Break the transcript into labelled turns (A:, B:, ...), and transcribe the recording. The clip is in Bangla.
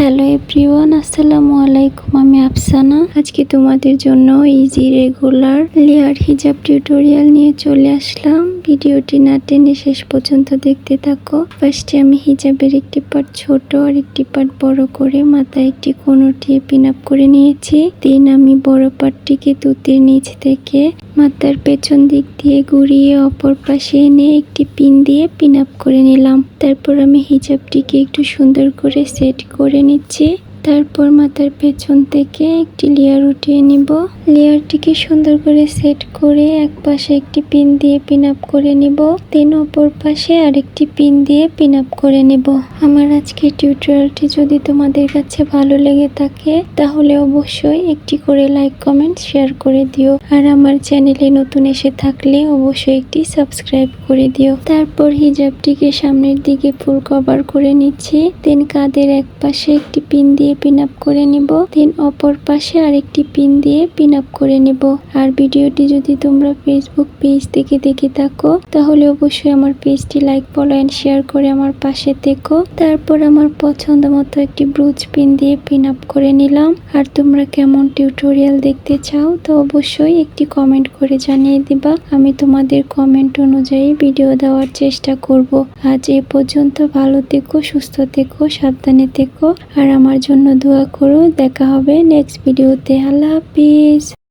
A: হ্যালো এভরিওয়ান, আসসালামু আলাইকুম। আমি আফসানা। আজকে তোমাদের জন্য ইজি রেগুলার লেয়ার হিজাব টিউটোরিয়াল নিয়ে চলে আসলাম। ভিডিওটি না টেনে শেষ পর্যন্ত দেখতে থাকো। ফার্স্টে আমি হিজাবের একটি পার্ট ছোট আর একটি পার্ট বড় করে মাথায় একটি কোণ উঠিয়ে পিন আপ করে নিয়েছি। দেন আমি বড় পার্টটিকে তুতির নিচ থেকে মাথার পেছন দিক দিয়ে ঘুরিয়ে অপর পাশে এনে একটি পিন দিয়ে পিন আপ করে নিলাম। তারপর আমি হিজাবটিকে একটু সুন্দর করে সেট করে নিচ্ছি। তারপর মাথার পেছন থেকে একটি লেয়ার উঠিয়ে নিব। লেয়ারটিকে সুন্দর করে সেট করে এক পাশে একটি পিন দিয়ে পিন আপ করে নিব। দেন অপর পাশে আরেকটি পিন দিয়ে পিন আপ করে নিব। আমার আজকের টিউটোরিয়ালটি যদি তোমাদের কাছে ভালো লেগে থাকে তাহলে অবশ্যই একটি করে লাইক, কমেন্ট, শেয়ার করে দিও। আর আমার চ্যানেলে নতুন এসে থাকলে অবশ্যই একটি সাবস্ক্রাইব করে দিও। তারপর হিজাবটিকে সামনের দিকে ফুল কভার করে নিচ্ছি। দেন কাঁধের এক পাশে একটি পিন দিয়ে পিন আপ করে নিব। দেন অপর পাশে আরেকটি পিন দিয়ে পিন আপ করে নিব। আর ভিডিওটি যদি তোমরা ফেসবুক পেজ থেকে দেখে থাকো তাহলে অবশ্যই আমার পেজটি লাইক, ফলো এন্ড শেয়ার করে আমার পাশে থেকো। তারপর আমার পছন্দ মতো একটি ব্রুচ পিন দিয়ে পিন আপ করে নিলাম। আর তোমরা কেমন টিউটোরিয়াল দেখতে চাও তো অবশ্যই একটি কমেন্ট করে জানিয়ে দিবা। আমি তোমাদের কমেন্ট অনুযায়ী ভিডিও দেওয়ার চেষ্টা করব। আজ এ পর্যন্ত। ভালো থেকো, সুস্থ থেকো, সাবধানে থেকো আর আমার জন্য দোয়া করো। দেখা হবে নেক্সট ভিডিওতে। আল্লাহ হাফিজ।